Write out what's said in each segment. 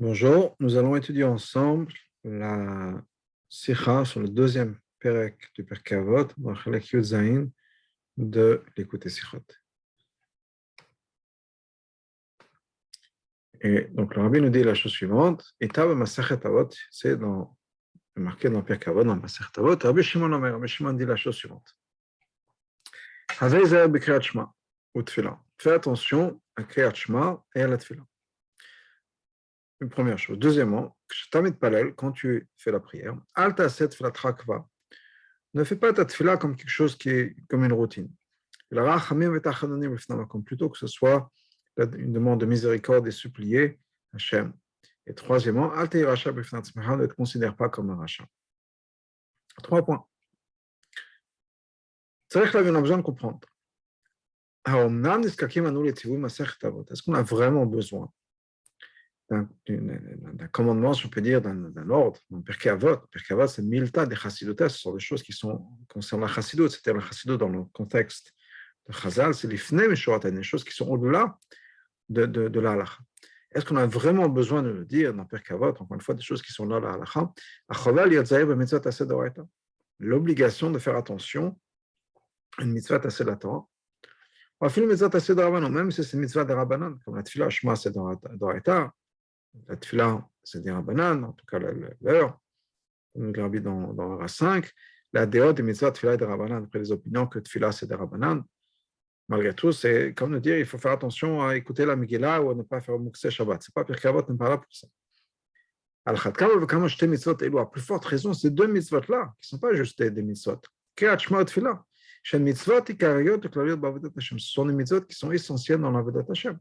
Bonjour, nous allons étudier ensemble la Sikha sur le deuxième Perek du Pirkei Avot, dans Chelek Yud Zayin de l'Écoute Sikhot. Et donc le Rabbi nous dit la chose suivante, Etav Masechet Avot, c'est marqué dans Pirkei Avot, dans Masechet Avot, Rabbi Shimon dit la chose suivante. Havei Zer B'Kriyat Shema ou Tefila. Fais attention à Kriyat Shema et à la Tefila. Une première chose. Deuxièmement, quand tu fais la prière, Alta Set Filat Rakva. Ne fais pas ta tefila comme quelque chose qui est comme une routine. Plutôt que ce soit une demande de miséricorde et supplier Hachem. Et troisièmement, ne te considère pas comme un rachat. 3 points. C'est vrai que là, on a besoin de comprendre. Est-ce qu'on a vraiment besoin d'un commandement, si on peut dire, d'un ordre, d'un Pirkei Avot? Pirkei Avot, c'est Milta des Chassidotes, ce sont des choses qui sont concernant la Chassidut, c'est-à-dire la Chassidut dans le contexte de Chazal, c'est les Fnei Meshoraten, des choses qui sont au-delà de la halakha. Est-ce qu'on a vraiment besoin de le dire dans Pirkei Avot, encore une fois, des choses qui sont là, la halakha? L'obligation de faire attention à une mitzvah tassé de la Torah. Ou à une mitzvah tassé de Rabbanan, même si c'est une mitzvah de Rabbanan, comme la Tefila, Shema, c'est d'Oraita. La Tefila, c'est des Rabbanan, en tout cas l'heure, comme le Rabbi dans la 5. La Déot et Mitzvah, Tefila et des Rabbanan, après les opinions que Tefila, c'est des Rabbanan. Malgré tout, c'est comme nous dire, il faut faire attention à écouter la Megillah ou à ne pas faire Moukseh Shabbat. C'est pas Pirkei Avot n'est pas là pour ça. Al-Khatkam, Vekama, Shte Mitzvot, Elu, à plus forte raison, ces deux mitzvot-là, qui ne sont pas juste des mitzvot. Kriyat Shema et Tefila. Shen Mitzvot, Ikariyot, Klaliot, Bavodat Hashem. Ce sont des mitzvot qui sont essentiels dans l'Avodat Hashem.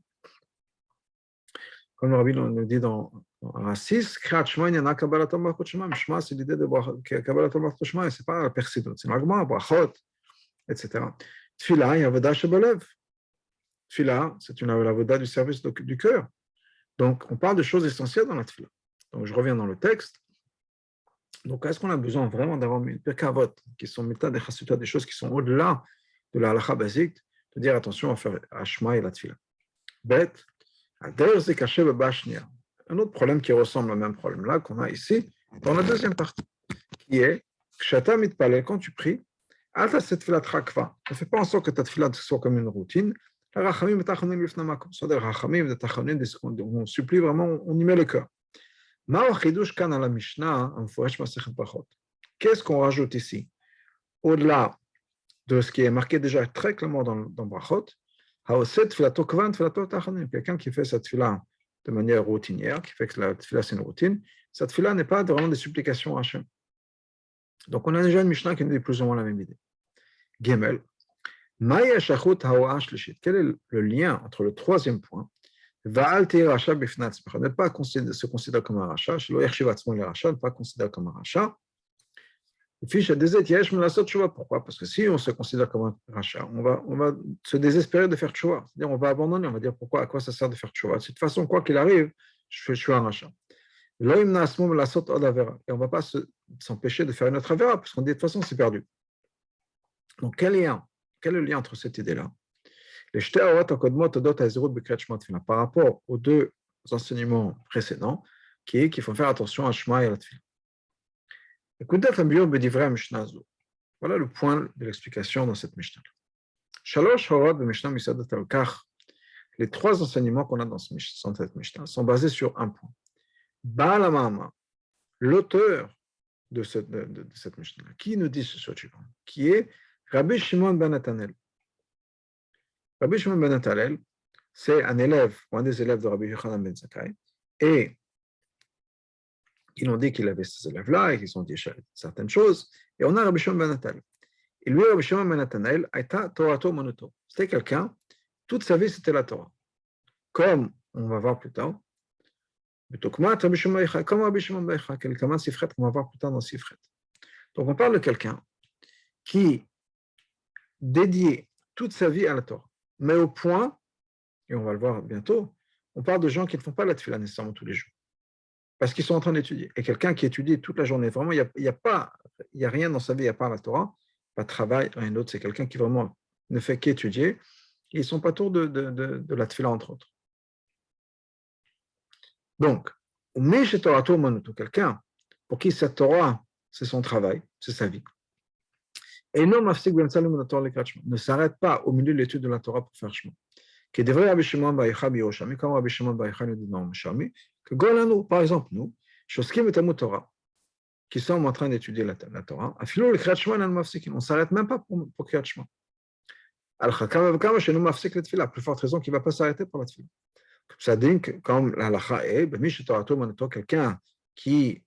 Comme le Rabbi nous dit dans la 6, Kriyat Shema, il y en a Kabbalatam Malchut Shema. Shema, c'est l'idée de Kabbalatam Malchut Shema, et ce n'est pas la persidut, c'est l'agma, brachot, etc. Tfila, il y a Avodah Shebalev. Tfila, c'est une avodah du service du cœur. Donc, on parle de choses essentielles dans la tfila. Donc, je reviens dans le texte. Donc, est-ce qu'on a besoin vraiment d'avoir une Pirkei Avot, qui sont des chassita, des choses qui sont au-delà de la halakha basique, de dire attention à faire Hashma et la tfila. Bête, un autre problème qui ressemble au même problème-là qu'on a ici, dans la deuxième partie, qui est Kshata mitpalel, quand tu pries, Alta cette tefila trakva. Ne fais pas en sorte que ta tefila soit comme une routine. La rachamim et tachanim lifnamakom. Soit des rachamim, des tachanim, on supplie vraiment, on y met le cœur. Ma'o chidush kan à la Mishnah, en foresh masechet brachot. Qu'est-ce qu'on rajoute ici? Au-delà de ce qui est marqué déjà très clairement dans brachot, haoset tfilato kvan, tfilato tachanim. Quelqu'un qui fait cette tefila de manière routinière, qui fait que la tefila c'est une routine, cette tefila n'est pas vraiment des supplications à Hachem. Donc, on a déjà une Mishnah qui nous dit plus ou moins la même idée. Gemel. Quel est le lien entre le troisième point? Ne pas se considérer comme un rachat. Ne pas considérer comme un rachat. Pourquoi? Parce que si on se considère comme un rachat, on va se désespérer de faire tchouva. C'est-à-dire, on va abandonner, on va dire pourquoi, à quoi ça sert de faire tchouva. De toute façon, quoi qu'il arrive, je suis un rachat. Et on ne va pas s'empêcher de faire une autre avéra, parce qu'on dit de toute façon, c'est perdu. Donc, quel est le lien entre cette idée-là? Par rapport aux deux enseignements précédents, qui est qu'il faut faire attention à Shema et à la Tefila. Voilà le point de l'explication dans cette Mishnah. Les trois enseignements qu'on a dans cette Mishnah sont basés sur un point. Baal HaMaamar, l'auteur de cette Mishnah, qui nous dit ce suivant, qui est Rabbi Shimon ben Netanel. Rabbi Shimon ben Netanel, c'est un élève, ou un des élèves de Rabbi Yochanan ben Zakkai, et ils ont dit qu'il avait ces élèves-là, et qu'ils ont dit certaines choses, et on a Rabbi Shimon ben Netanel. Et lui, Rabbi Shimon ben Netanel, Torato monoto. C'était quelqu'un, toute sa vie, c'était la Torah. Comme on va voir plus tard, comme Rabbi Shimon ben Yochai, quelqu'un Sifret, qu'on va voir plus tard dans Sifret. Donc on parle de quelqu'un qui dédiait toute sa vie à la Torah. Mais au point, et on va le voir bientôt, on parle de gens qui ne font pas la tefila nécessairement tous les jours, parce qu'ils sont en train d'étudier. Et quelqu'un qui étudie toute la journée, vraiment, il n'y a rien dans sa vie à part la Torah, pas de travail, rien d'autre, c'est quelqu'un qui vraiment ne fait qu'étudier, et ils sont pas autour de la tefila, entre autres. Donc, Mais chez Torah, quelqu'un pour qui cette Torah, c'est son travail, c'est sa vie. Et non, ne s'arrête pas au milieu de l'étude de la Torah pour faire chemin. Qui devrait Rabbi Shimon bar Yochai Yerushalmi, comme Rabbi Shimon bar Yochai nous dit dans Yerushalmi, que Golanu, par exemple, nous, Shoskim et Talmud Torah, qui sommes en train d'étudier la Torah, Afilo le Kriyat Shema, on ne s'arrête même pas pour Kriyat Shema. À plus forte raison qu'il ne va pas s'arrêter pour la tefila. Ça dit que, comme la halakha est, quelqu'un qui,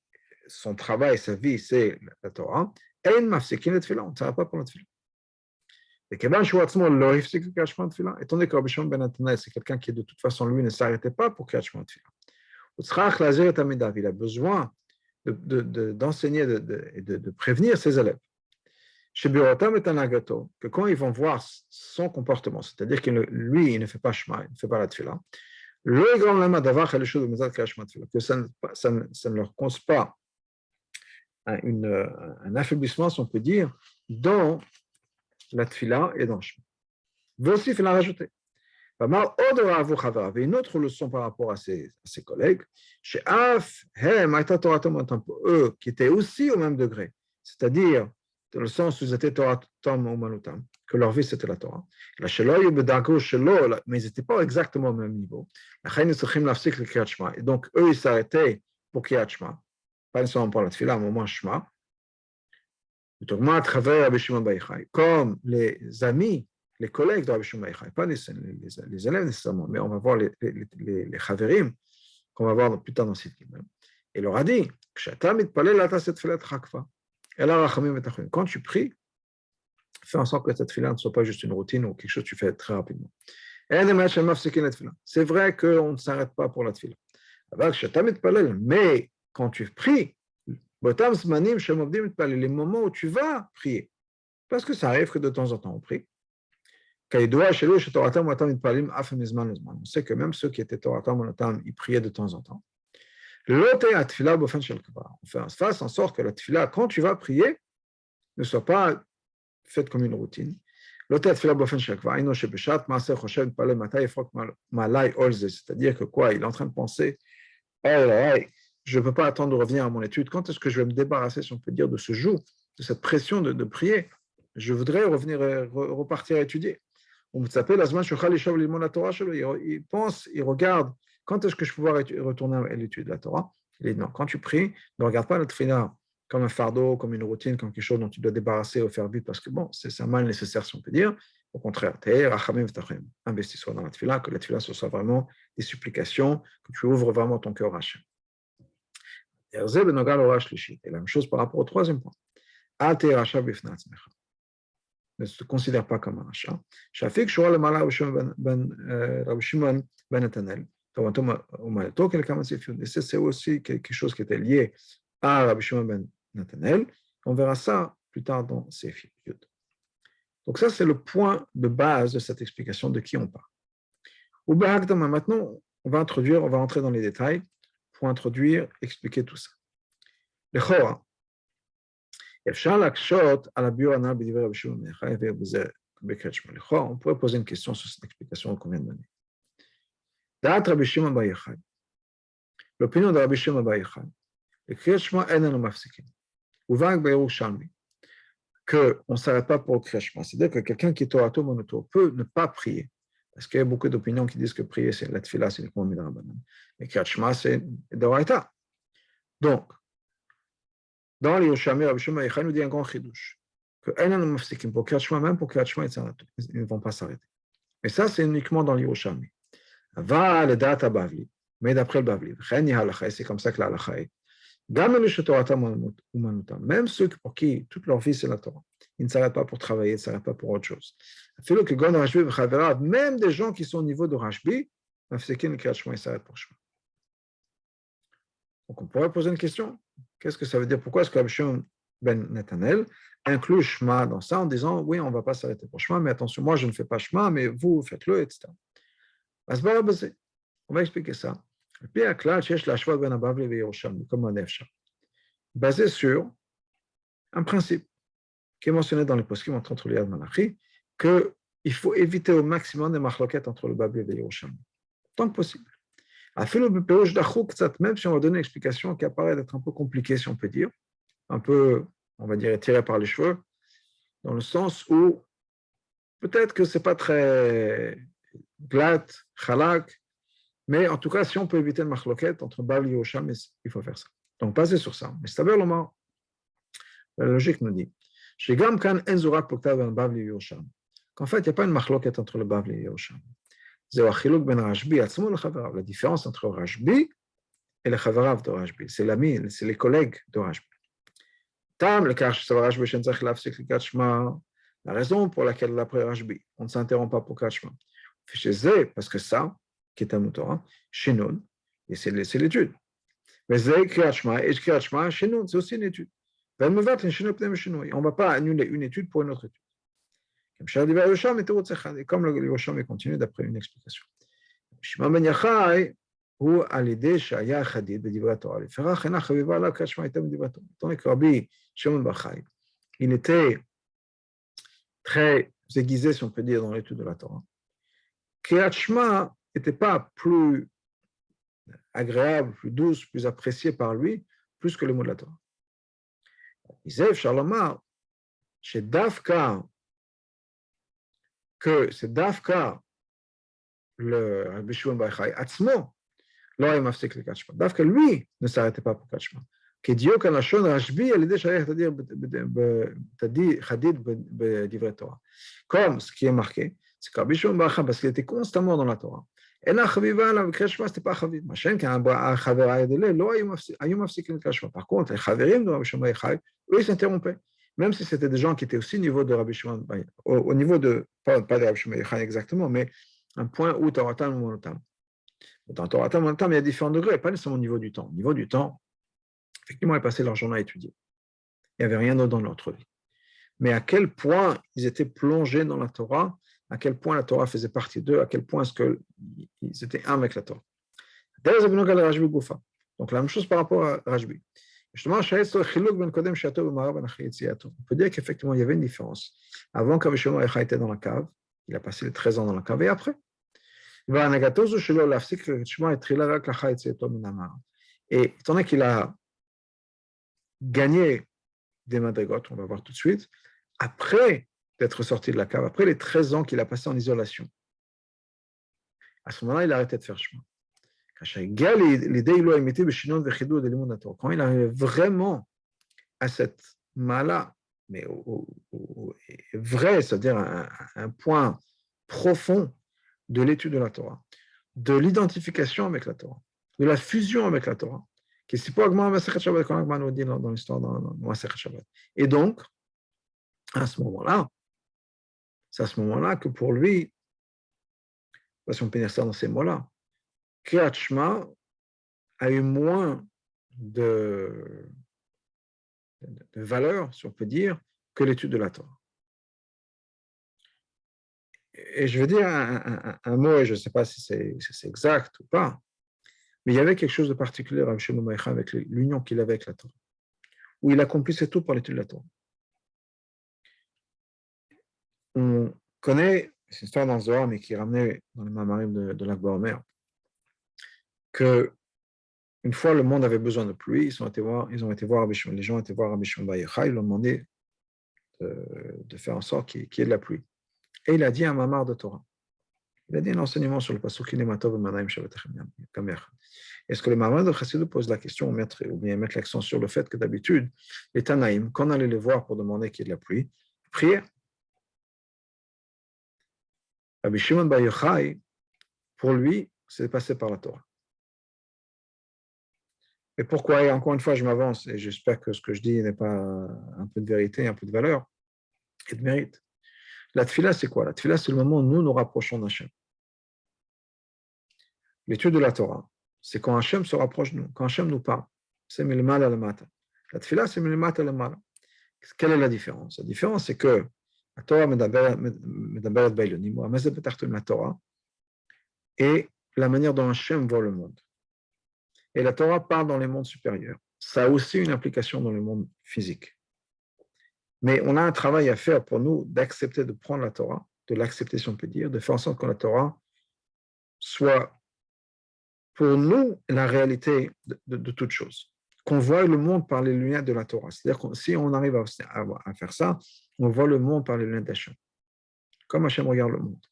son travail, sa vie, c'est la Torah, on ne s'arrête pas pour la tefila. Et étant donné que Rabbi Shimon ben Natanael, c'est quelqu'un qui, de toute façon, lui, ne s'arrêtait pas pour Kriyat Shema tefila. Il a besoin d'enseigner et de prévenir ses élèves. Chez Birotam et Tanagato, que quand ils vont voir son comportement, c'est-à-dire que lui, il ne fait pas Shema, il ne fait pas la tefila, que ça ne leur cause pas un affaiblissement, si on peut dire, dans la tefila et dans le Shema. Voici, il l'a rajouté. Et une autre leçon par rapport à ses collègues, chez Af, eux, qui étaient aussi au même degré, c'est-à-dire dans le sens où ils étaient Toratam ou Manutam, que leur vie c'était la Torah. Mais ils n'étaient pas exactement au même niveau. Et donc, eux, ils s'arrêtaient pour Kriyat Shema, pas nécessairement pour la Tefila, mais au moins Shema. Comme les amis, les collègues de Rabbi Shimon bar Yochai, pas les élèves nécessairement, mais on va voir les chaverim, qu'on va voir plus tard dans cette Gimel. Il leur a dit, quand tu pries, fais en sorte que cette tefila ne soit pas juste une routine ou quelque chose que tu fais très rapidement. C'est vrai qu'on ne s'arrête pas pour la tefila. Mais quand tu pries, les moments où tu vas prier, parce que ça arrive que de temps en temps on prie. On sait que même ceux qui étaient Toratam Monatam, ils priaient de temps en temps. On fasse en sorte que la tefila, quand tu vas prier, ne soit pas faite comme une routine. C'est-à-dire que quoi, il est en train de penser, oh là là, je ne peux pas attendre de revenir à mon étude. Quand est-ce que je vais me débarrasser, si on peut dire, de ce joug, de cette pression de prier? Je voudrais repartir à étudier. Il pense, il regarde, quand est-ce que je peux pouvoir retourner à l'étude de la Torah? Il dit non, quand tu pries, ne regarde pas la tefila comme un fardeau, comme une routine, comme quelque chose dont tu dois débarrasser ou faire vite, parce que bon, c'est un mal nécessaire, si on peut dire. Au contraire, investis-toi dans la tefila, que la tefila ce soit vraiment des supplications, que tu ouvres vraiment ton cœur à Hachem. Et la même chose par rapport au troisième point. Ne se considère pas comme un rachat. Shafik Shua le Mala Rabbi Shimon ben Natanael. C'est aussi quelque chose qui était lié à Rabbi Shimon ben Natanael. On verra ça plus tard dans Seif Yud. Donc ça, c'est le point de base de cette explication de qui on parle. Maintenant, on va entrer dans les détails pour introduire, expliquer tout ça. Le Chora. On pourrait poser une question sur cette explication qu'on vient de donner. L'opinion de Rabbi Shimon bar Yochai, qu'on ne s'arrête pas pour le Kriyat Shema. C'est-à-dire que quelqu'un qui est Torato Monoto peut ne pas prier. Parce qu'il y a beaucoup d'opinions qui disent que prier, c'est la tefila, c'est uniquement midrabanan. Mais Kriyat Shema, c'est d'oraita. Donc, dans les Yerushalmi, Rabbi Shimon bar Yochai nous dit un grand chidouche, que pour Kriyat Shema, même pour Kriyat Shema, ils ne vont pas s'arrêter. Mais ça, c'est uniquement dans les Yerushalmi. Va le data Bavli, mais d'après le Bavli, c'est comme ça que la halakha est. Même ceux pour qui toute leur vie c'est la Torah, ils ne s'arrêtent pas pour travailler, ils ne s'arrêtent pas pour autre chose. Même des gens qui sont au niveau de Rashbi, ils s'arrêtent pour Shema. Donc on pourrait poser une question. Qu'est-ce que ça veut dire? Pourquoi est-ce que Rabbi Shimon ben Natanael inclut Shema dans ça en disant oui, on ne va pas s'arrêter pour Shema, mais attention, moi je ne fais pas Shema, mais vous faites-le, etc. On va expliquer ça. Basé sur un principe qui est mentionné dans les poskim entre le Yad Malachi, qu'il faut éviter au maximum des machloquettes entre le Bavli et le Yerushalmi, tant que possible. Même si on va donner une explication qui apparaît d'être un peu compliquée, si on peut dire, un peu, on va dire, tirée par les cheveux, dans le sens où peut-être que ce n'est pas très glatt, halak, mais en tout cas, si on peut éviter le machloket entre Bavli et Osham, il faut faire ça. Donc, basé sur ça. Mais c'est la logique nous dit qu'en fait, il n'y a pas une machloket entre le Bavli et Osham. La différence entre Rashbi et le Chavarav de Rashbi, c'est l'ami, c'est les collègues de Rashbi. La raison pour laquelle d'après Rashbi, on ne s'interrompt pas pour Kachma, parce que ça, qui est un Torah, chez nous, et c'est l'étude. Mais c'est aussi une étude. On ne va pas annuler une étude pour une autre étude. Et comme le Yosham continue d'après une explication. Shimon ben Yochai, הוא על ידי שהיה חדיד בדברי התורה. לפיכך אינה חביבה עליו קריאת שמע הייתה מדברי התורה. תראו רבי שמעון בר חי, il était très aiguisé, si on peut dire, dans l'étude de la Torah. Kriyat Shema n'était pas plus agréable, plus douce, plus appréciée par lui, plus que les mots de la Torah. Il disait, אפשר לומר, שדווקא, que c'est דווקא le רבי שמעון בר חי עצמו, לא היה מפסיק לקריאת שמע. דווקא lui ne s'arrêtait pas pour קריאת שמע. כדיוק הלשון רשב"י על ידי שהיה חדיד בדברי תורה. Comme ce qui est marqué, c'est que רבי שמעון בר חי, parce qu'il était constamment dans la Torah, אינה חביבה עליו, וקריאת שמע c'était pas חביב. מה שאין כאן, החבריי האלה לא היו מפסיקים לקריאת שמע. Par contre, les חברים de רבי שמעון בר חי, eux, ils s'interrompaient. Même si c'était des gens qui étaient aussi au niveau de Rabbi Shimon, au niveau de, pas de Rabbi Shimon exactement, mais un point où Toratam ou Monotam. Dans Toratam ou Monotam, il y a différents degrés, pas nécessairement au niveau du temps. Au niveau du temps, effectivement, ils passaient leur journée à étudier. Il n'y avait rien d'autre dans leur vie. Mais à quel point ils étaient plongés dans la Torah, à quel point la Torah faisait partie d'eux, à quel point est-ce qu'ils étaient un avec la Torah. Donc la même chose par rapport à Rashbi. On peut dire qu'effectivement, il y avait une différence. Avant que Rabbi Shimon était dans la cave, il a passé les 13 ans dans la cave, et après. Et étant donné qu'il a gagné des madrigotes, on va voir tout de suite, après d'être sorti de la cave, après les 13 ans qu'il a passé en isolation, à ce moment-là, il a arrêté de faire chemin. Quand il arrive vraiment à cette mala, mais vrai, c'est-à-dire un point profond de l'étude de la Torah, de l'identification avec la Torah, de la fusion avec la Torah, qui c'est pas dans l'histoire dans Masechet Shabbat. Et donc, à ce moment-là, c'est à ce moment-là que pour lui, si on peut dire ça dans ces mots-là, Kriyat Shema a eu moins de valeur, si on peut dire, que l'étude de la Torah. Et je veux dire un mot, et je ne sais pas si c'est exact ou pas, mais il y avait quelque chose de particulier à Rabbi Shimon bar Yochai avec l'union qu'il avait avec la Torah, où il accomplissait tout par l'étude de la Torah. On connaît, c'est une histoire dans le Zohar, mais qui est ramenée dans les Mamarim de l'Akba Omer, que une fois le monde avait besoin de pluie, ils ont été voir Rabbi Shimon, les gens ont été voir Rabbi Shimon bar Yochai, ils lui ont demandé de faire en sorte qu'il y ait de la pluie. Et il a dit un mamar de Torah. Il a dit un enseignement sur le pasuk Kinematov Manaim Shavatachem Kamer. Est-ce que le mamar de Chassidou pose la question ou bien mettre l'accent sur le fait que d'habitude, les Tanaïm, quand on allait les voir pour demander qu'il y ait de la pluie, prière. Rabbi Shimon bar Yochai, pour lui, c'est passé par la Torah. Et pourquoi? Et encore une fois, je m'avance et j'espère que ce que je dis n'est pas un peu de vérité, un peu de valeur et de mérite. La tfila, c'est quoi? La tfila, c'est le moment où nous nous rapprochons d'Hachem. L'étude de la Torah, c'est quand Hachem se rapproche de nous, quand Hachem nous parle. C'est milmala le mata. La tfila, c'est milmata le mala. Quelle est la différence? La différence, c'est que la Torah medaberet bailonim, ou amazet betartum la Torah, et la manière dont Hachem voit le monde. Et la Torah parle dans les mondes supérieurs. Ça a aussi une application dans le monde physique. Mais on a un travail à faire pour nous d'accepter de prendre la Torah, de l'accepter si on peut dire, de faire en sorte que la Torah soit pour nous la réalité de toute chose. Qu'on voit le monde par les lunettes de la Torah. C'est-à-dire que si on arrive à faire ça, on voit le monde par les lunettes d'Hachem. Comme Hachem regarde le monde.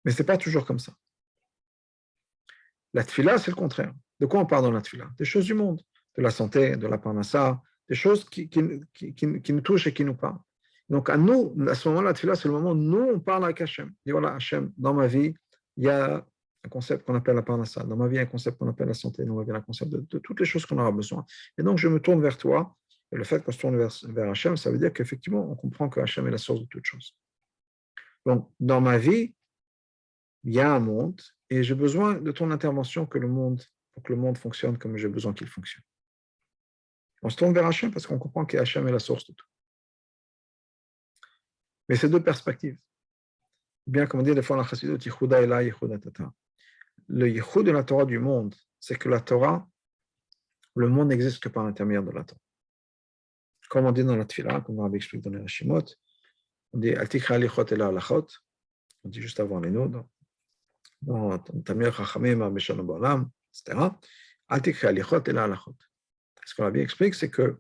Mais ce n'est pas toujours comme ça. La tfila, c'est le contraire. De quoi on parle dans la tfila? Des choses du monde, de la santé, de la parnassa, des choses qui nous touchent et qui nous parlent. Donc, à nous, à ce moment-là, la tfila, c'est le moment où nous, on parle avec Hachem. Et voilà, Hachem, dans ma vie, il y a un concept qu'on appelle la parnassa. Dans ma vie, il y a un concept qu'on appelle la santé. Dans ma vie, il y a un concept de toutes les choses qu'on aura besoin. Et donc, je me tourne vers toi. Et le fait qu'on se tourne vers Hachem, ça veut dire qu'effectivement, on comprend que Hachem est la source de toutes choses. Donc, dans ma vie, il y a un monde et j'ai besoin de ton intervention pour que le monde fonctionne comme j'ai besoin qu'il fonctionne. On se tourne vers Hachem parce qu'on comprend que Hachem est la source de tout. Mais c'est deux perspectives. Bien comme on dit des fois dans la Chassidut, Yichuda Ela, Yichuda Tata. Le Yichud de la Torah du monde, c'est que la Torah, le monde n'existe que par l'intermédiaire de la Torah. Comme on dit dans la Tfila, comme on avait expliqué dans les Hashimot, on dit Al Tikra Lichot Ela Alachot, on dit juste avant les nodes, dans Tamir Chachamim, Abishanu Ba'olam, etc. Al Tikra Lichot Ela Alachot. Ce qu'on a bien expliqué, c'est qu'il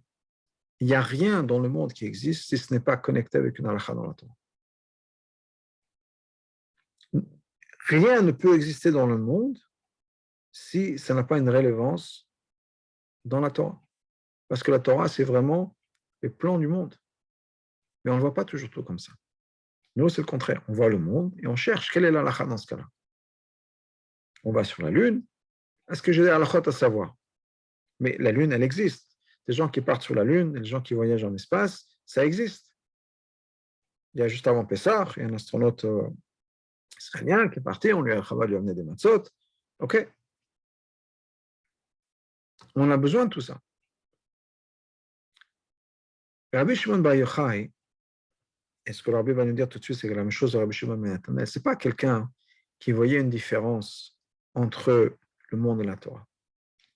n'y a rien dans le monde qui existe si ce n'est pas connecté avec une halakha dans la Torah. Rien ne peut exister dans le monde si ça n'a pas une relevance dans la Torah. Parce que la Torah, c'est vraiment les plans du monde. Mais on ne le voit pas toujours tout comme ça. Nous, c'est le contraire. On voit le monde et on cherche quelle est la halakha dans ce cas-là. On va sur la Lune. Est-ce que j'ai des halakhot à savoir? Mais la Lune, elle existe. Des gens qui partent sur la Lune, des gens qui voyagent en espace, ça existe. Il y a juste avant Pessah, il y a un astronaute israélien qui est parti, on lui a amené des matzot. OK. On a besoin de tout ça. Rabbi Shimon Bar Yochai, et ce que Rabbi va nous dire tout de suite, c'est que la même chose de Rabbi Shimon Ben Nathanaël, ce n'est pas quelqu'un qui voyait une différence entre le monde et la Torah.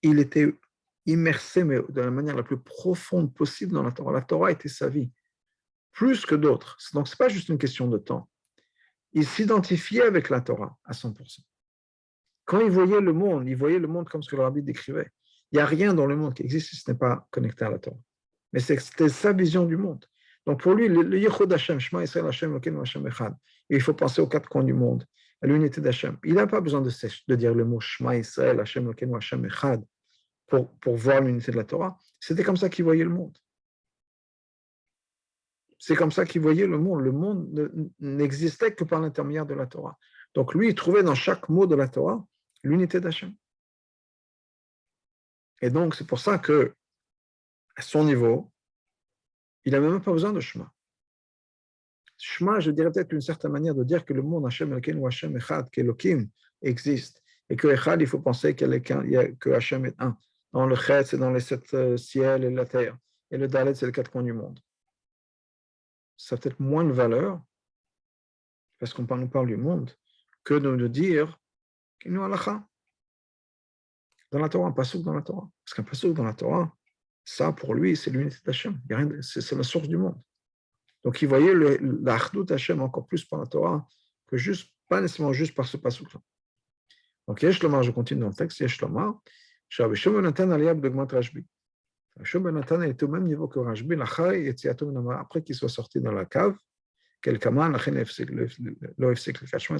Il était immersé, mais de la manière la plus profonde possible dans la Torah. La Torah était sa vie, plus que d'autres. Donc, ce n'est pas juste une question de temps. Il s'identifiait avec la Torah à 100%. Quand il voyait le monde comme ce que le Rabbi décrivait. Il n'y a rien dans le monde qui existe si ce n'est pas connecté à la Torah. Mais c'était sa vision du monde. Donc pour lui, le Yichud Hashem, Shema Yisrael Hashem, Elokeinu Hashem Echad. Et il faut penser aux quatre coins du monde, à l'unité d'Hashem. Il n'a pas besoin de dire le mot Shema Yisrael Hashem, Elokeinu Hashem Echad pour voir l'unité de la Torah. C'était comme ça qu'il voyait le monde. C'est comme ça qu'il voyait le monde. Le monde n'existait que par l'intermédiaire de la Torah. Donc lui, il trouvait dans chaque mot de la Torah l'unité d'Hachem. Et donc, c'est pour ça que, à son niveau, il n'a même pas besoin de Shema. Shema, je dirais peut-être une certaine manière de dire que le monde Hachem Elokeinu ou Hachem Echad, qu'Elokim existe, et que Echad, il faut penser que Hachem est un. Dans le Chet, c'est dans les 7 ciels et la terre. Et le Dalet, c'est les 4 coins du monde. Ça a peut-être moins de valeur, parce qu'on nous parle du monde, que de dire qu'il nous halakha. Dans la Torah, un passouk dans la Torah. Parce qu'un passouk dans la Torah, ça, pour lui, c'est l'unité d'Hachem. C'est la source du monde. Donc, il voyait l'Achdut d'Hachem encore plus par la Torah que pas nécessairement juste par ce passouk-là. Donc, Yesh Lomar, je continue dans le texte, Yesh Lomar, Rabbi Shimon ben Nathan aliyah b'dogmat Rashbi. Rabbi Shimon ben Nathan était au même niveau que Rashbi, après qu'il soit sorti dans la cave, quel kaman, c'est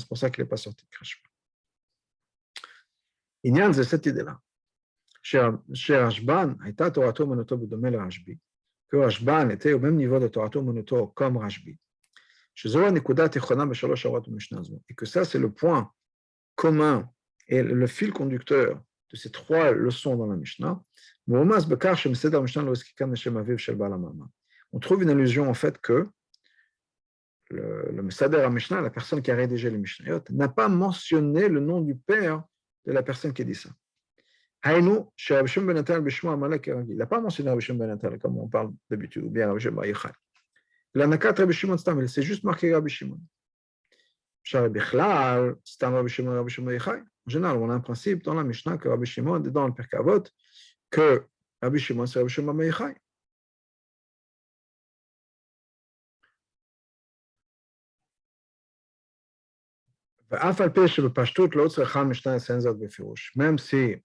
pour ça qu'il n'est pas sorti de Krashbi. Inyan, c'est cette idée-là. Chez Rashban, הייתה תורתו אומנותו בדומה לרשב"י, que Rashban était au même niveau de תורתו אומנותו comme Rashbi. שזו הנקודה התיכונה בשלוש הוראות במשנה הזו. Et que ça, c'est le point commun et le fil conducteur de ces 3 leçons dans la Mishnah. מרומז בכך שמסדר המשנה לא הזכיר לשם אביו של בעל המאמר. On trouve une allusion en fait que le Mesader HaMishnah, la personne qui a rédigé les Mishnayot, n'a pas mentionné le nom du père de la personne qui dit ça. Haïnou, chez Rabbi Shimon ben Nathan b'shmo Amalek Eragi. Il n'a pas mentionné Rabbi Shimon ben Nathan comme on parle d'habitude, ou bien Rabbi Shimon Bar Yochai. Il a nakat Rabbi Shimon Stam, c'est juste marqué Rabbi Shimon. Shari Bichlal, Stam Rabbi Shimon Bar Yochai. En général, on a un principe dans la Mishnah que Rabbi Shimon, dans le Pirkei Avot, que Rabbi Shimon, c'est Rabbi Shimon Bar Yochai. ואף על פי שבפשטות לא צריכה משנה לציין זאת בפירוש, même si,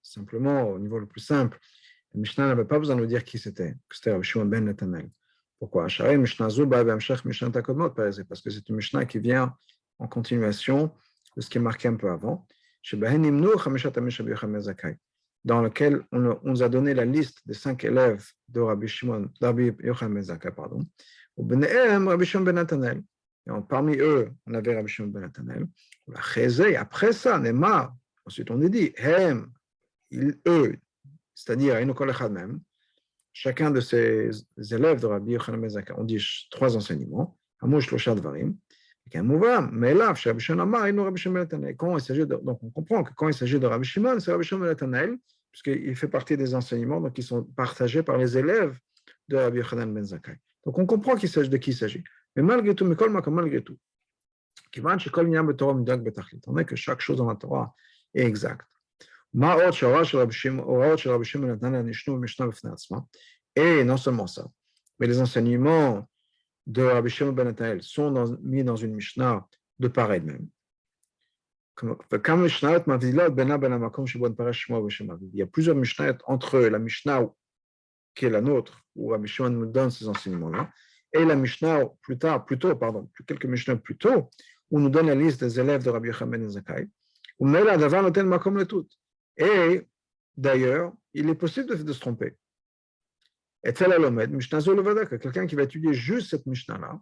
simplement, au niveau le plus simple, la Mishnah n'avait pas besoin de nous dire qui c'était, que c'était Rabbi Shimon ben Netanel. Pourquoi? Parce que c'est une Mishnah qui vient en continuation de ce qui est marqué un peu avant, dans lequel on nous a donné la liste des 5 élèves de Rabbi Yochanan ben Zakkai, pardon, Rabbi Shimon ben Netanel. Parmi eux, on avait Rabbi Shimon ben Netanel. Après ça, Neymar, ensuite on est dit, eux, c'est-à-dire, même, chacun de ces élèves de Rabbi Yochanan ben Zakkai, on dit 3 enseignements, donc on comprend que quand il s'agit de Rabbi Shimon, c'est Rabbi Shimon ben Netanel, puisqu'il fait partie des enseignements donc, qui sont partagés par les élèves de Rabbi Yochanan ben Zakkai. Donc on comprend de qui il s'agit. Mais malgré tout, malgré tout, on est que chaque chose dans la Torah est exacte. Et non seulement ça, mais les enseignements de Rabbi Shimon ben Netanel sont mis dans une Mishnah de part elle-même. Il y a plusieurs Mishnahs entre la Mishnah qui est la nôtre, où Rabbi Shimon nous donne ces enseignements-là, et la Mishnah quelques Mishnahs plus tôt, où nous donne la liste des élèves de Rabbi Yochanan ben Zakkai. Et d'ailleurs, il est possible de se tromper. Et quelqu'un qui va étudier juste cette Mishnah-là,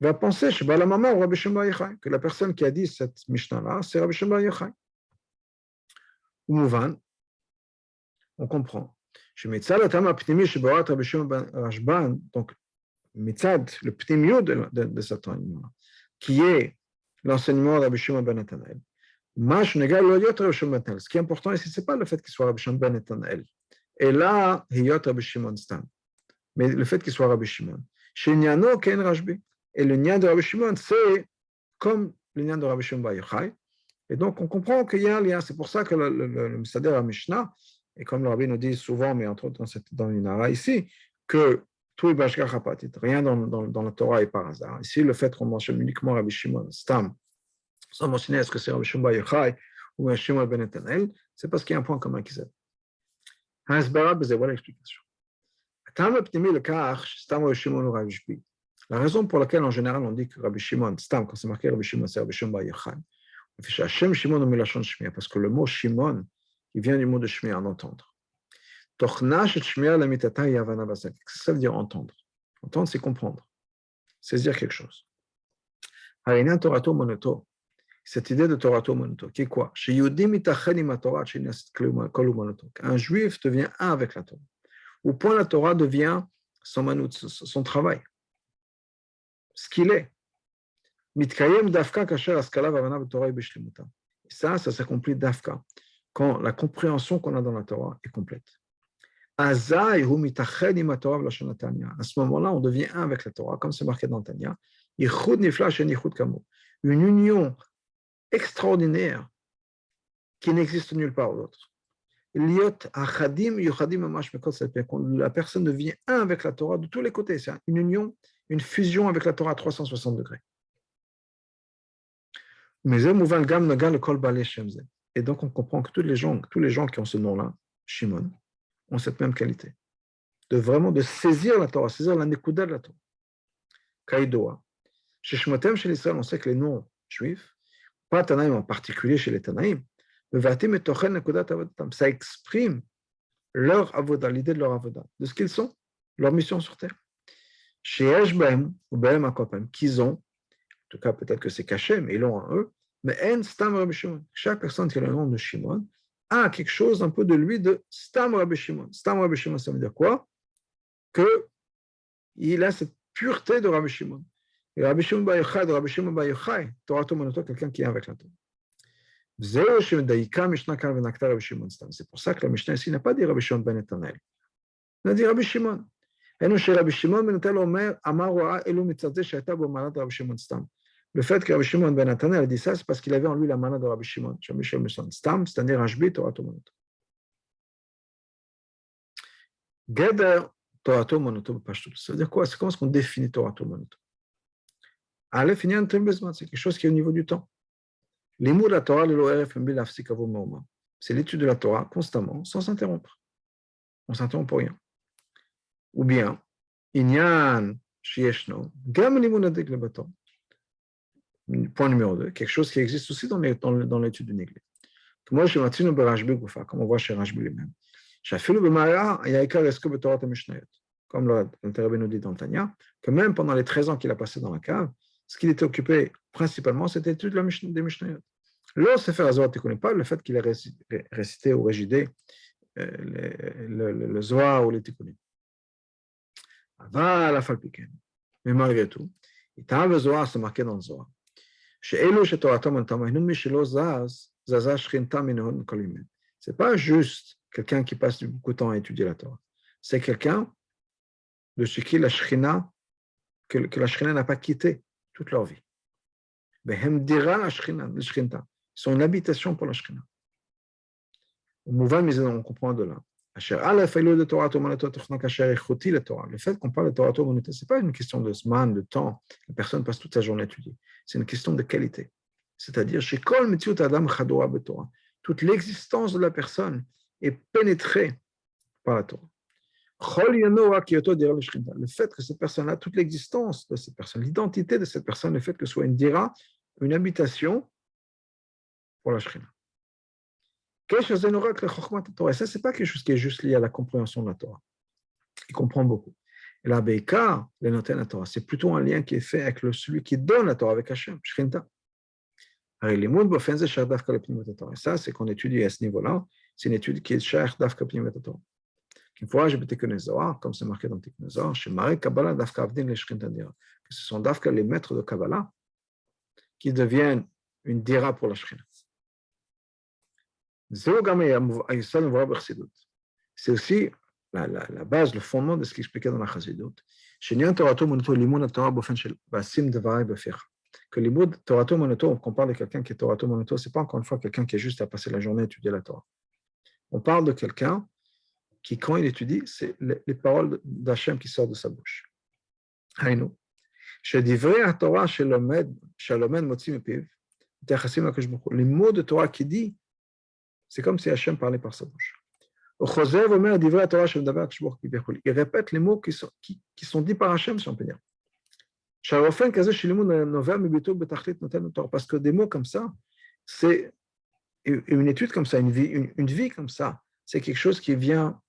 va penser que la personne qui a dit cette Mishnah-là, c'est Rabbi Shimon bar Yochai. Mouvan, on comprend. Donc, Mitzad, le pnimiyut de cet enseignement, qui est l'enseignement de Rabbi Shimon ben Netanel. Ce qui est important ici, ce n'est pas le fait qu'il soit Rabbi Shimon ben Netanel, et là, Hiyot Rabbi Shimon Stam, mais le fait qu'il soit Rabbi Shimon. Chez Niano, Ken Rashbi. Et le Nyan de Rabbi Shimon, c'est comme le Nyan de Rabbi Shimon bar Yochai. Et donc, on comprend qu'il y a un lien. C'est pour ça que le Mesader à Mishnah, et comme le Rabbi nous dit souvent, mais entre autres dans une ara ici, que tout est bashgar hapatit, rien dans la Torah est par hasard. Ici, le fait qu'on mentionne uniquement Rabbi Shimon, Stam, sans mentionner est-ce que c'est Rabbi Shimon bar Yochai ou Rabbi Shimon ben Netanel, c'est parce qu'il y a un point commun qui s'appelle. Voilà l'explication. La raison pour laquelle, en général, on dit que Rabbi Shimon, Stam, quand c'est marqué Rabbi Shimon, c'est Rabbi Shimon bar Yochai. Parce que le mot Shimon, il vient du mot de Shmiya, en entendre. Qu'est-ce que ça veut dire entendre? Entendre, c'est comprendre, saisir quelque chose. Cette idée de Torato Monoto, qui est quoi? Un juif devient un avec la Torah. Au point la Torah devient son travail, ce qu'il est. Ça s'accomplit dafka, quand la compréhension qu'on a dans la Torah est complète. À ce moment-là, on devient un avec la Torah, comme c'est marqué dans Tanya. Une union extraordinaire qui n'existe nulle part d'autre. La personne devient un avec la Torah de tous les côtés. C'est une union, une fusion avec la Torah à 360 degrés. Et donc on comprend que tous les gens qui ont ce nom-là, Shimon, ont cette même qualité. De saisir la Torah, saisir la nekuda de la Torah. Kaidoa. Chez Shmotem, chez l'Israël, on sait que les noms juifs, pas Tanaïm en particulier chez les Tanaïm, ça exprime leur avoda, l'idée de leur avoda, de ce qu'ils sont, leur mission sur terre. Chez Eshbaim, ou Baem Akopem, qu'ils ont, en tout cas peut-être que c'est caché, mais ils l'ont en eux, mais En Stam Rabbi Shimon. Chaque personne qui a le nom de Shimon a quelque chose un peu de lui de Stam Rabbi Shimon. Stam Rabbi Shimon, ça veut dire quoi? Qu'il a cette pureté de Rabbi Shimon. Et Rabbi Shimon bar Yochai, de Rabbi Shimon bar Yochai, Torah Monoto, quelqu'un qui est avec la Torah. C'est pour ça que la Mishnah ici n'a pas dit Rabbi Shimon ben Netanel. Il a dit Rabbi Shimon. Le fait que Rabbi Shimon ben Netanel a dit ça, c'est parce qu'il avait en lui la mana de Rabbi Shimon. Stam, c'est-à-dire Rashbi, Torah Monoto. Geder Torah Monoto. Ça veut dire quoi? C'est comment est-ce qu'on définit Torah Monoto? Aleph, c'est quelque chose qui est au niveau du temps. L'imoud la Torah, c'est l'étude de la Torah constamment, sans s'interrompre. On ne s'interrompt pour rien. Ou bien, Inyan Shieshno, Gam Limunadek le bâton. Point numéro 2, quelque chose qui existe aussi dans l'étude du Néglé. Moi, je m'attire au Rashbi Goufa, comme on voit chez Rashbi lui-même. Comme l'Interrabé nous dit dans Tanya, que même pendant les 13 ans qu'il a passé dans la cave, ce qu'il était occupé principalement, c'était l'étude des Mishnayot. Là, Sefer HaZohar, tu ne connais pas le fait qu'il ait récité ou résidé le Zohar ou les Tikkunim. Va à la Falpiken. Mais malgré tout, il t'a le Zohar, c'est marqué dans le Zohar. Ce n'est pas juste quelqu'un qui passe beaucoup de temps à étudier la Torah. C'est quelqu'un de ce qui la Shrina, que la Shrina n'a pas quitté toute leur vie. Ils sont une habitation pour la Shrina. On comprend de là. Le fait qu'on parle de Torah, ce n'est pas une question de semaine, de temps. La personne passe toute sa journée à étudier. C'est une question de qualité. C'est-à-dire, toute l'existence de la personne est pénétrée par la Torah. Le fait que cette personne-là, toute l'existence de cette personne, l'identité de cette personne, le fait que ce soit une dira, une habitation pour la Shrina. Et ça, ce n'est pas quelque chose qui est juste lié à la compréhension de la Torah. Il comprend beaucoup. Et la Beika, les notes de la Torah, c'est plutôt un lien qui est fait avec celui qui donne la Torah, avec Hachem, Shrinta. Et ça, c'est qu'on étudie à ce niveau-là, c'est une étude qui est Shach Dafka Pnimat Torah. Une fois, j'ai été connu Zohar, comme c'est marqué dans Tikkun Zohar, chez Marek Kabbalah Dafka Avdin le Shrinta Dira, que ce sont Dafka les maîtres de Kabbalah qui deviennent une Dira pour la Shrina. C'est aussi la base, le fondement de ce qu'il expliquait dans la Chassidut. Que l'imoud Torato Monoto, qu'on parle de quelqu'un qui est Torato Monoto, ce n'est pas encore une fois quelqu'un qui est juste à passer la journée à étudier la Torah. On parle de quelqu'un qui, quand il étudie, c'est les paroles d'Hachem qui sortent de sa bouche. Haïnou. Les mots de Torah qu'il dit, c'est comme si Hachem parlait par sa bouche. Il répète les mots qui sont dits par Hachem, si on peut dire. Parce que des mots comme ça, c'est une étude comme ça, une vie comme ça, c'est quelque chose qui vient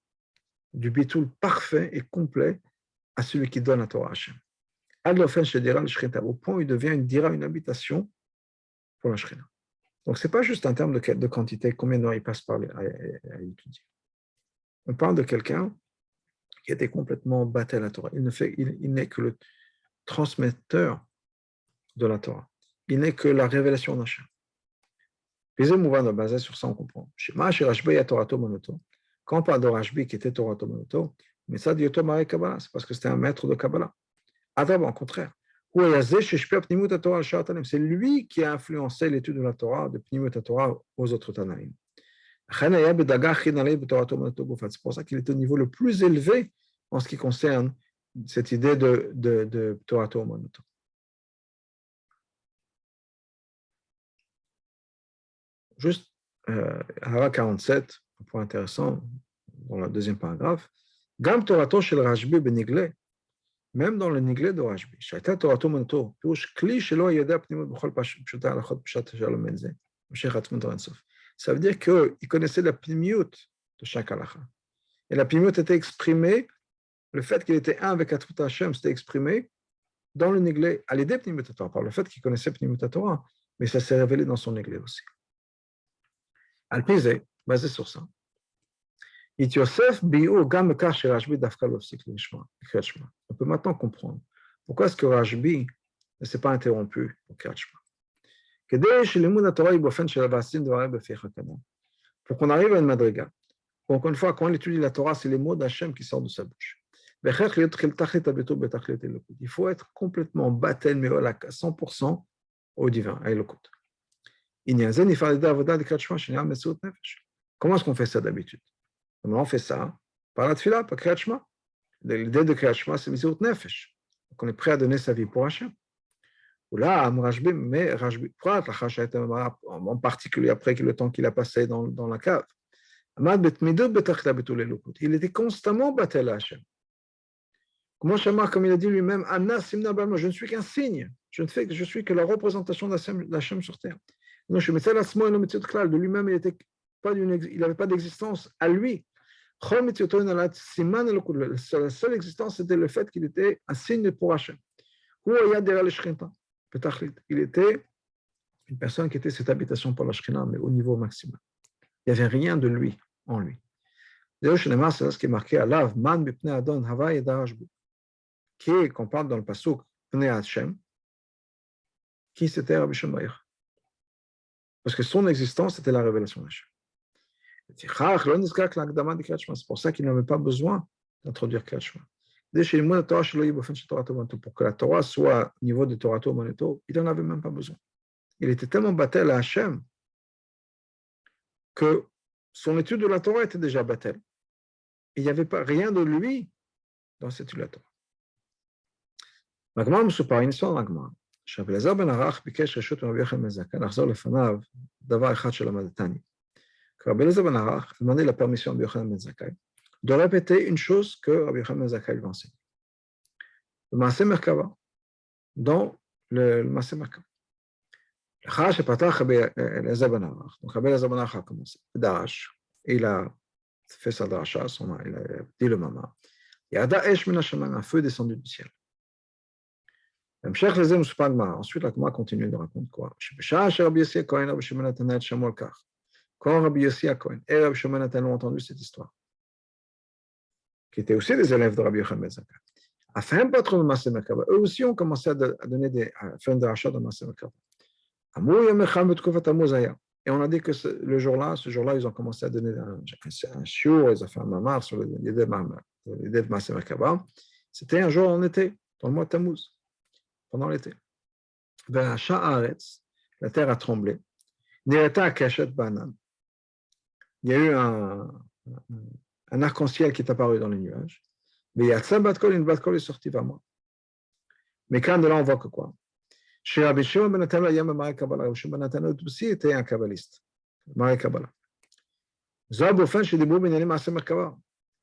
du bitoul parfait et complet à celui qui donne la Torah à Hachem. Au point où il devient une habitation pour la Shrina. Donc, ce n'est pas juste un terme de quantité, combien d'heures il passe par à étudier. On parle de quelqu'un qui était complètement battu à la Torah. Il n'est que le transmetteur de la Torah. Il n'est que la révélation d'Hachem. Basé sur ça, on comprend. Quand on parle de Rashbi qui était Torah Monoto, mais ça dit Kabbalah, c'est parce que c'était un maître de Kabbalah. Adab, au contraire. C'est lui qui a influencé l'étude de la Torah, de Pnimut Torah aux autres Tanaïm. C'est pour ça qu'il est au niveau le plus élevé en ce qui concerne cette idée de Torah Monoto. Juste, Hara 47, un point intéressant dans le deuxième paragraphe. Gam Torato shel Rashbi benigle, même dans le niglé de Rashbi, Shaita Torato Monoto, Pirush Kli shelo yedea pnimut b'chol pshuta alachot pshat shalom menze, Meshech Atzmut Rensof. Ça veut dire qu'il connaissait la pnimiut de chaque halacha. Et la pnimiut était exprimée, le fait qu'il était un avec Atzmut Hashem, c'était exprimé dans le niglé, à l'idée pnimut Torah, par le fait qu'il connaissait pnimut Torah, mais ça s'est révélé dans son niglé aussi. Al-Pizé, basé sur ça. On peut maintenant comprendre pourquoi est-ce que Rashbi ne s'est pas interrompu pour Kriyat Shema. Pour qu'on arrive à une madriga. Encore une fois, quand on étudie la Torah, c'est les mots d'Hachem qui sortent de sa bouche. Il faut être complètement battel, mais à 100% au divin, à Elokut. Comment est-ce qu'on fait ça d'habitude? On fait ça par la tefila, par Kriyat Shema. L'idée de Kriyat Shema, c'est Mesiut Nefesh. Donc on est prêt à donner sa vie pour Hachem. Là, Rajbi, mais Rajbi, en particulier après le temps qu'il a passé dans la cave. Il était constamment battel à Hachem. Comme il a dit lui-même, je ne suis qu'un signe, je suis que la représentation d'Hachem sur terre. De lui-même, il n'avait pas d'existence à lui. La seule existence, c'était le fait qu'il était un signe pour Hachem. Il était une personne qui était cette habitation pour la Shekhinah, mais au niveau maximal. Il n'y avait rien de lui en lui. C'est ce qui est marqué à Lav, Man bipnei Adon, Hava yedarashbu, qui est, qu'on parle dans le pasuk, Pnei Hashem, qui c'était Rabbi Shimon Bar Yochai. Parce que son existence, c'était la révélation d'Hachem. C'est pour ça qu'il n'avait pas besoin d'introduire Kriyat Shema. Pour que la Torah soit au niveau de Torah Moneto, il n'en avait même pas besoin. Il était tellement battel à Hachem que son étude de la Torah était déjà battel. Il n'y avait pas rien de lui dans cette étude de la Torah. Magmar מסופר, הנה סוד magmar, שרבי אלעזר בן ערך ביקש רשות מרבי יוחנן בן זכאי לחזור לפניו דבר אחד שלמדתני. Rabbi Elazar ben Arach a demandé la permission à Rabbi Yochanan ben Zakkai de répéter une chose que Rabbi Yochanan ben Zakkai lui enseigne. Le Maaseh Merkava, dans le Maaseh Merkava. L'achar shepatach Rabbi Elazar ben Arach. Donc Rabbi Elazar ben Arach a commencé. Darash, il a fait sa drasha, il a dit le mama. Yada esh min hashamayim, un feu descendu du ciel. Ensuite, la Gemara continue de raconter quoi? Rabbi Yossi Cohen, Rabbi Shimon Natanael Shamu al-Kach. Quand Rabbi Yossi Cohen et Rabbi Shimon Natanael ont entendu cette histoire, qui étaient aussi des élèves de Rabbi Yochanan ben Zakkai, afin patron de Maaseh Merkava, eux aussi ont commencé à faire une drasha de Maaseh Merkava. Et on a dit que ce jour-là, ils ont commencé à donner un shiur, ils ont fait un mamar sur l'idée de Maaseh Merkava. C'était un jour en été, dans le mois de Tammuz, pendant l'été. La terre a tremblé. Il y a eu un arc-en-ciel qui est apparu dans les nuages. Mais il y a une batkol est sortie vers moi. Mais quand de là, on voit que quoi? Chez Rabbi Shimon ben Natanael, Rabbi Shimon ben Natanael aussi était un kabbaliste. Maré Kabbalah.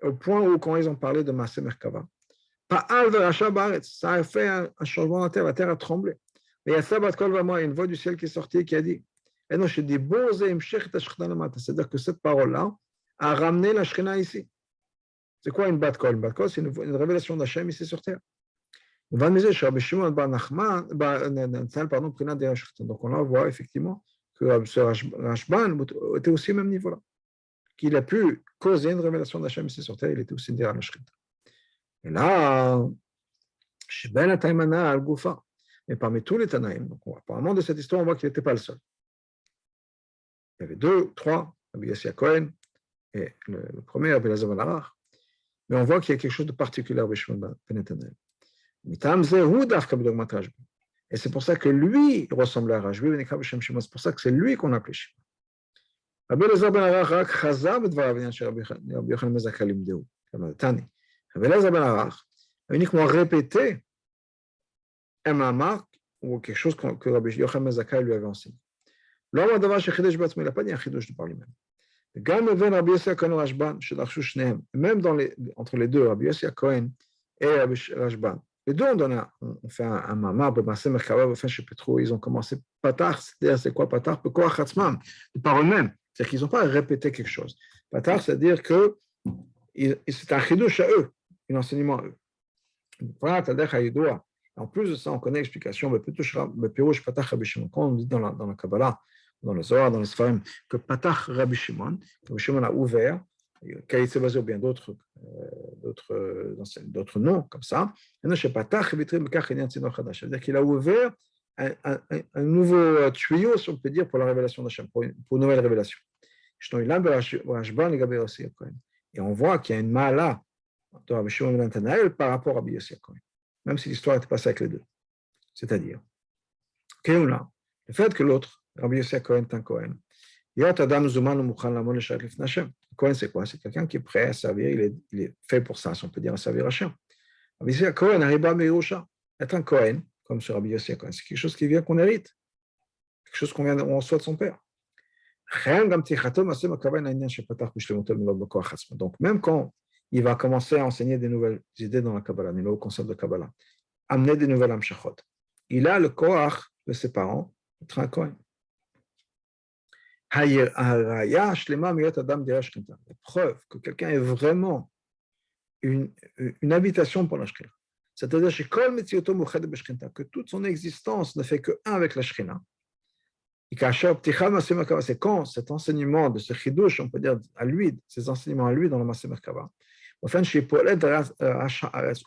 Au point où, quand ils ont parlé de Maaseh Merkava, ça a fait un changement dans la terre a tremblé. Mais il y a une voix du ciel qui est sortie qui a dit, c'est-à-dire que cette parole-là a ramené la Shekhinah ici. C'est quoi une bat kol? Une bat kol, c'est une révélation d'Hachem ici sur terre. Donc on la voit effectivement que ce Rashban était aussi au même niveau-là. Qu'il a pu causer une révélation d'Hachem ici sur terre, il était aussi derrière la Shekhinah. Et là, mais parmi tous les Tanaïm, donc apparemment de cette histoire, on voit qu'il n'était pas le seul. Il y avait deux, trois, Rabbi Yossi Cohen et le premier, Rabbi Elazar ben Arach, mais on voit qu'il y a quelque chose de particulier à Rabbi Shimon ben Natanael. Et c'est pour ça que lui ressemblait à Rajbi, c'est pour ça que c'est lui qu'on appelait Shimon. Rabbi Elazar ben Arach chazar b'dvarav v'nyan shel Rabbi Yochanan ben Zakkai limdeu, comme Tani. Rabbi Elazar ben Arach a uniquement répété un mamar ou quelque chose que Rabbi Yochanan ben Zakkai lui avait enseigné. L'homme a d'abord chez Chidesh Batzmi, il n'a pas dit un Chidesh de par lui-même. Même entre les deux, Rabbi Yossi Cohen et Rabbi Rashban, les deux ont fait un mamar, ils ont commencé patar, c'est quoi patar? De par eux-mêmes, c'est-à-dire qu'ils n'ont pas répété quelque chose. Patar, c'est-à-dire que c'est un Chidesh à eux, un enseignement à eux. En plus de ça, on connaît l'explication, quand on dit dans la Kabbalah, dans le Zohar, dans les Sfarim, que Patach Rabbi Shimon a ouvert, Kaïtse basé ou bien d'autres noms comme ça, c'est-à-dire qu'il a ouvert un nouveau tuyau, si on peut dire, pour la révélation d'Hachem, pour une nouvelle révélation. Et on voit qu'il y a une mala de Rabbi Shimon ben Natanael par rapport à Rabbi Yossi Cohen, même si l'histoire était passée avec les deux. C'est-à-dire, le fait que l'autre, Rabbi Yossi Cohen est un Cohen. Cohen, c'est quoi? C'est quelqu'un qui est prêt à servir, il est fait pour ça, si on peut dire, à servir Hachem. Rabbi Yossi Cohen arrive à Meirusha. Être un Cohen, comme sur Rabbi Yossi HaKohen. C'est quelque chose qui vient qu'on hérite, quelque chose on reçoit de son père. Donc, même quand il va commencer à enseigner des nouvelles idées dans la Kabbalah, des nouveaux concepts de Kabbalah, amener des nouvelles Amshachot, il a le koach de ses parents d'être un Kohen. La preuve que quelqu'un est vraiment une habitation pour la Shekhinah. C'est-à-dire que toute son existence ne fait que un avec la Shekhinah. C'est quand cet enseignement de ce chidouche, on peut dire à lui, ces enseignements à lui dans le Maaseh Merkava, au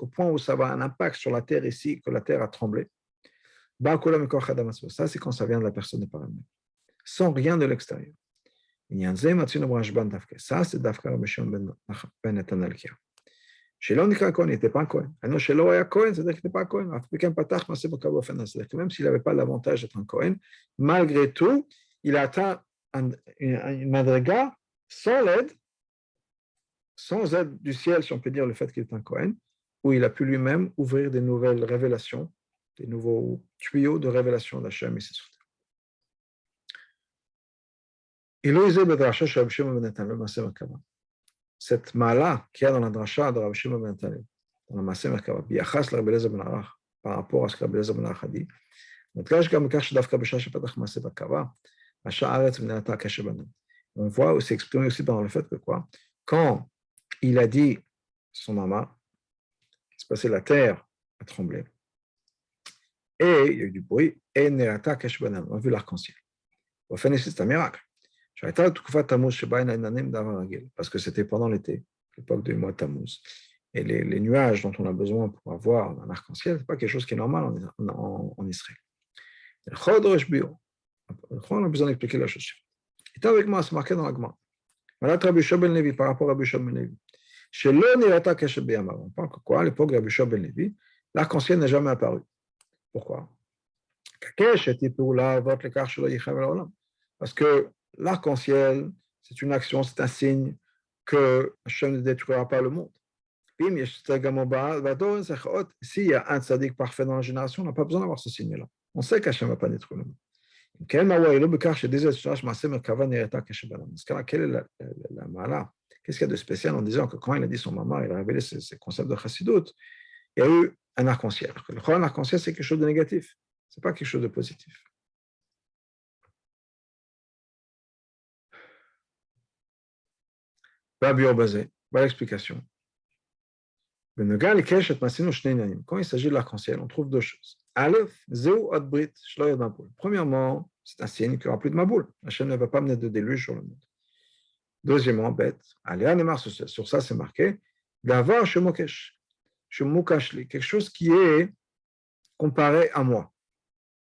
point où ça va avoir un impact sur la terre ici, que la terre a tremblé. Ça, c'est quand ça vient de la personne par elle-même, sans rien de l'extérieur. Ça, c'est Dafka Rabbi Shimon ben Netanel qui a. Shelo Nikra Kohen, il n'était pas un Kohen. Alors, Shelo Aya Kohen, c'est-à-dire qu'il n'était pas un Kohen. C'est-à-dire que même s'il n'avait pas l'avantage d'être un Kohen, malgré tout, il a atteint une madriga sans l'aide du ciel, si on peut dire le fait qu'il est un Kohen, où il a pu lui-même ouvrir des nouvelles révélations, des nouveaux tuyaux de révélation d'Hachem ici sur terre. Cette mala qu'il y a dans la dracha de Rabbi Shimon ben Netanyahu, dans la Maaseh Merkava, biachas la Rabbi Eliezer ben Arach, par rapport à ce que Rabbi Eliezer ben Arach a dit, on voit aussi exprimé aussi dans le fait que quoi, quand il a dit son mama, il se passait la terre a tremblé, et il y a eu du bruit, et Nerata Keshebanan, on a vu l'arc-en-ciel. On fait c'est un miracle. Parce que c'était pendant l'été, l'époque du mois Tammuz. Et les nuages dont on a besoin pour avoir un arc-en-ciel, ce n'est pas quelque chose qui est normal en Israël. On a besoin d'expliquer la chose suivante. Il était avec moi, c'est marqué dans la Gemara. Voilà Rabbi Shua ben Levi, par rapport à Rabbi Shua ben Levi. Chez le Nirata Keshet Beyamar, on parle que quoi, à l'époque de Rabbi Shua ben Levi, l'arc-en-ciel n'est jamais apparu. Pourquoi? Parce que l'arc-en-ciel, c'est une action, c'est un signe que Hachem ne détruira pas le monde. S'il y a un tzaddik parfait dans la génération, on n'a pas besoin d'avoir ce signe-là. On sait qu'Hachem ne va pas détruire le monde. Quelle est la mala? Qu'est-ce qu'il y a de spécial en disant que quand il a dit son maman, il a révélé ces concepts de chassidut, il y a eu un arc-en-ciel. Un arc-en-ciel, c'est quelque chose de négatif, ce n'est pas quelque chose de positif. Voilà l'explication. Quand il s'agit de l'arc-en-ciel, on trouve deux choses. Premièrement, c'est un signe qu'il n'y aura plus de Maboul. Hachem ne va pas mener de déluge sur le monde. Deuxièmement, bête, sur ça c'est marqué, d'avoir shemokesh, quelque chose qui est comparé à moi.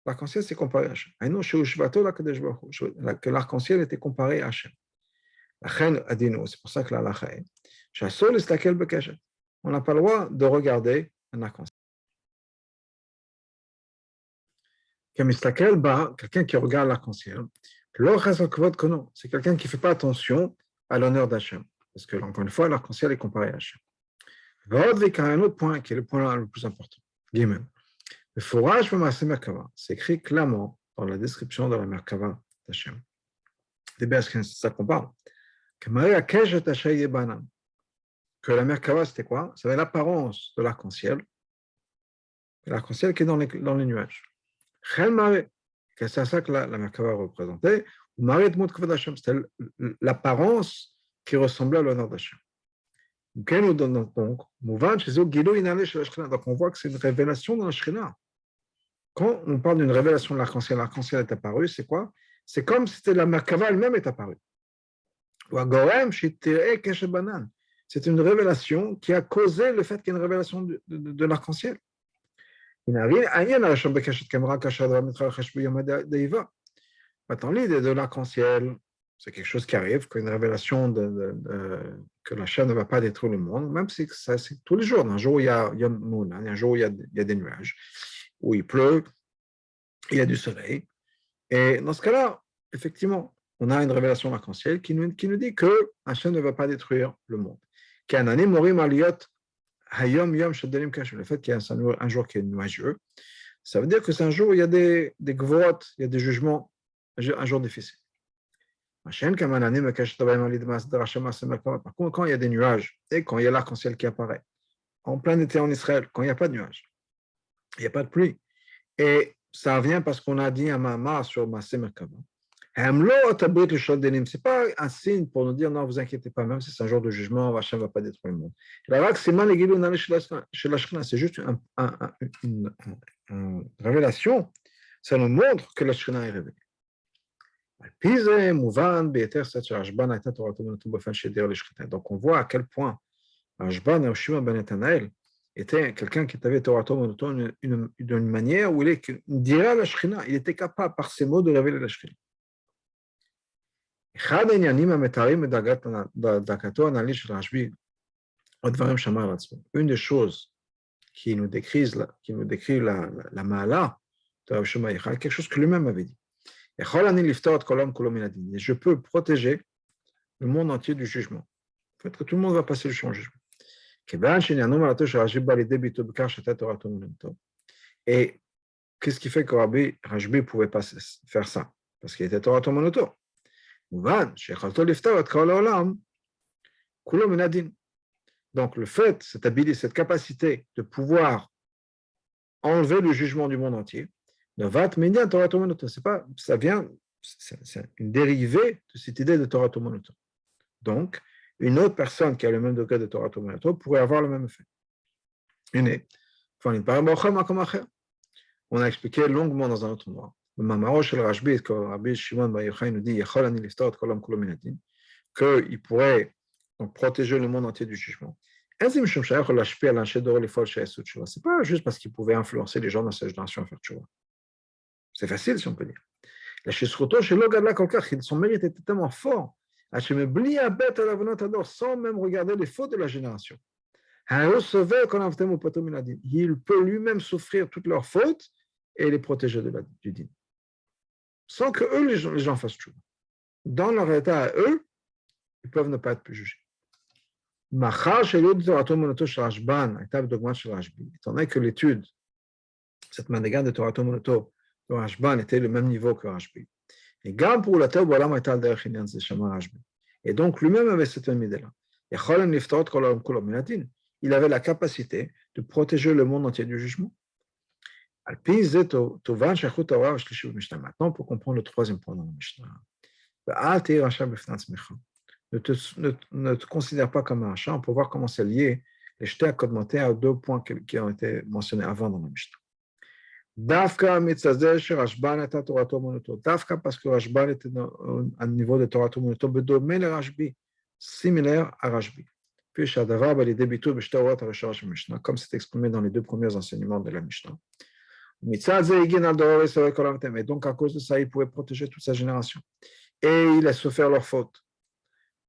L'arc-en-ciel, c'est comparé à Hachem. Que l'arc-en-ciel était comparé à Hachem. C'est pour ça que la halakha est, on n'a pas le droit de regarder un arc-en-ciel. Quelqu'un qui regarde l'arc-en-ciel, c'est quelqu'un qui ne fait pas attention à l'honneur d'Hachem. Parce que, encore une fois, l'arc-en-ciel est comparé à Hachem. Il y a un autre point qui est le point le plus important. Le forage de Maaseh Merkava, c'est écrit clairement dans la description de la Merkava d'Hachem. C'est bien ça qu'on parle. Que la Merkava, c'était quoi? Ça avait l'apparence de l'arc-en-ciel. L'arc-en-ciel qui est dans les nuages. C'est ça que la Merkava représentait. C'était l'apparence qui ressemblait à l'honneur d'Hachem. Donc, on voit que c'est une révélation dans la Shekhinah. Quand on parle d'une révélation de l'arc-en-ciel est apparu, c'est quoi? C'est comme si la Merkava elle-même est apparue. C'est une révélation qui a causé le fait qu'il y ait une révélation de l'arc-en-ciel. Maintenant, l'idée de l'arc-en-ciel, c'est quelque chose qui arrive, qu'une révélation que la chaîne ne va pas détruire le monde, même si c'est tous les jours. Un jour, il y a un jour, il y a des nuages, où il pleut, il y a du soleil. Et dans ce cas-là, effectivement, on a une révélation arc-en-ciel qui nous dit que Hachem ne va pas détruire le monde. Le fait qu'il y a un jour qui est nuageux, Ça veut dire que c'est un jour où il y a des gvorot, il y a des jugements, un jour difficile. Par contre, quand il y a des nuages et quand il y a l'arc-en-ciel qui apparaît, en plein été en Israël, quand il n'y a pas de nuages, il n'y a pas de pluie, et ça vient parce qu'on a dit un mama sur Maaseh Merkava. Ce n'est pas un signe pour nous dire non, vous inquiétez pas, même si c'est un jour de jugement, Hachem ne va pas détruire le monde. C'est juste une révélation, ça nous montre que la Shekhinah est révélée. Donc on voit à quel point Rashban et Shimon ben Netanyael était quelqu'un qui avait Torah monotone d'une manière où il dirait la Shekhinah, il était capable par ses mots de révéler la Shekhinah. Une des choses qui nous décrit la Ma'ala de Rav Shema Yochai, quelque chose que lui-même avait dit. Je peux protéger le monde entier du jugement. En fait, que tout le monde va passer le jugement. Et qu'est-ce qui fait que Rashbi ne pouvait pas faire ça? Parce qu'il était Torah Monoto. Donc, le fait, cette habilité, cette capacité de pouvoir enlever le jugement du monde entier, c'est pas, ça vient, c'est une dérivée de cette idée de Torah Monoto. Donc, une autre personne qui a le même degré de Torah Monoto pourrait avoir le même effet. On a expliqué longuement dans un autre endroit. Le Mamaro shel Rashbi, que Rabbi Shimon ben Yochai nous dit qu'il pourrait donc protéger le monde entier du jugement. Ce n'est pas juste parce qu'il pouvait influencer les gens dans sa génération à faire tchouva. C'est facile, si on peut dire. Son mérite était tellement fort, sans même regarder les fautes de la génération. Il peut lui-même souffrir toutes leurs fautes et les protéger du din. Sans que eux, les gens fassent tchouva. Dans leur état à eux, ils peuvent ne pas être plus jugés. Étant donné que l'étude, cette manégane de Torah Monoto de Rashban était le même niveau que Rashbi. Et donc lui-même avait cette même idée-là. Il avait la capacité de protéger le monde entier du jugement. Maintenant, pour comprendre le troisième point dans la Mishnah, ne te considère pas comme un rachat. On peut voir comment c'est lié les jetés à commentaires à deux points qui ont été mentionnés avant dans la Mishnah. Dafka parce que Rashban était à un niveau de Torah Monoto, similaire à Rashbi. Puis comme c'est exprimé dans les deux premiers enseignements de la Mishnah. Et donc, à cause de ça, il pouvait protéger toute sa génération. Et il a souffert leurs fautes.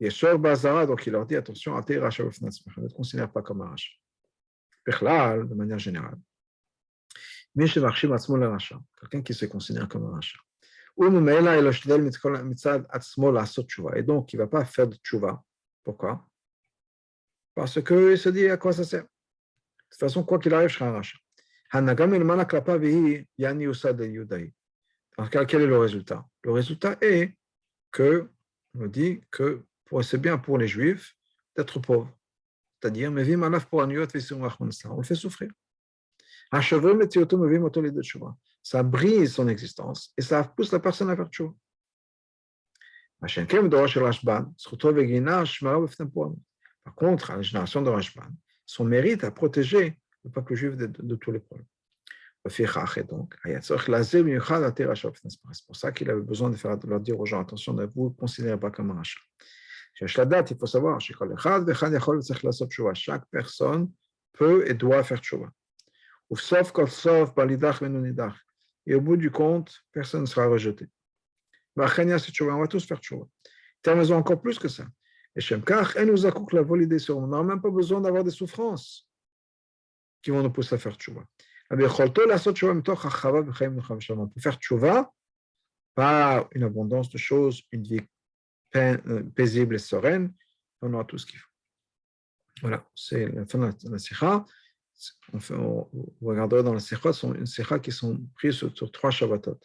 Et sur Bazara, donc il leur dit attention, ne te considère pas comme un rachat. De manière générale. Quelqu'un qui se considère comme un rachat. Et donc, il ne va pas faire de tchouva. Pourquoi? Parce qu'il se dit à quoi ça sert. De toute façon, quoi qu'il arrive, je serai un rachat. Dans ce cas, quel est le résultat? Le résultat est que, on dit que c'est bien pour les Juifs d'être pauvres. C'est-à-dire, on le fait souffrir. Ça brise son existence et ça pousse la personne à faire tchouva. Par contre, à la génération de Rashban, son mérite a protégé le peuple juif de tous les problèmes. C'est pour ça qu'il avait besoin de leur dire aux gens, attention, ne vous considérez pas comme un rachat. Il faut savoir, chaque personne peut et doit faire tchouva. Et au bout du compte, personne ne sera rejeté. On va tous faire tchouva. Terminons encore plus que ça. Et on n'a même pas besoin d'avoir des souffrances qui vont nous pousser à faire tchouva. On peut faire tchouva par une abondance de choses, une vie paisible et sereine. On aura tout ce qu'il faut. Voilà, c'est la fin de la sikha. vous regarderez dans la Sikha, sont une Sikha qui sont prises sur 3 Shabbatot.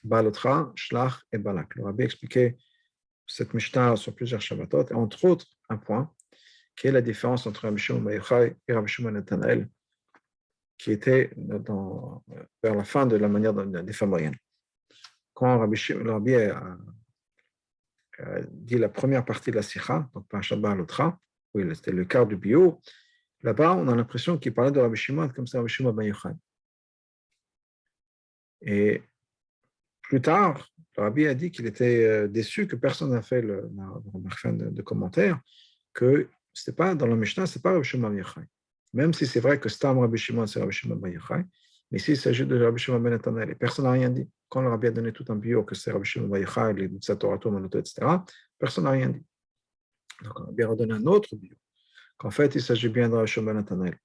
Balotra, Shlach et Balak. Le Rabbi expliquait cette Mishnah sur plusieurs Shabbatot, et entre autres, un point, qui est la différence entre Rabbi Shimon Bar Yochai et Rabbi Shimon Netanel, qui était vers la fin de la manière des femmes moyennes. Quand le Rabbi a dit la première partie de la Sikha, donc par Shabbat Lotra, oui, c'était le quart du bio, là-bas, on a l'impression qu'il parlait de Rabbi Shimon comme ça, Rabbi Shimon Bar Yochai. Et plus tard, le Rabbi a dit qu'il était déçu que personne n'a fait de commentaire, que ce n'était pas dans la Mishnah, ce n'est pas Rabbi Shimon Bar Yochai. Même si c'est vrai que Stam Rabbi Shimon, c'est Rabbi Shimon Bar Yochai, mais ici, il s'agit de Rabbi Shimon ben Netanel, et personne n'a rien dit. Quand le Rabbi a donné tout un bio que c'est Rabbi Shimon Bar Yochai, les Mitzatorato, Manoto, etc., personne n'a rien dit. Donc, le Rabbi a redonné un autre bio, qu'en fait, il s'agit bien de Rabbi Shimon ben Netanel.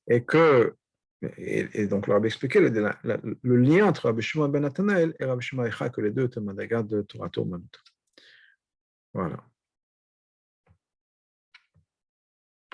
Et donc, le Rabbi expliquait le lien entre Rabbi Shimon ben Netanel et Rabbi Shimon Bar Yochai, que les deux étaient Madagat de Torato, Manoto. Voilà.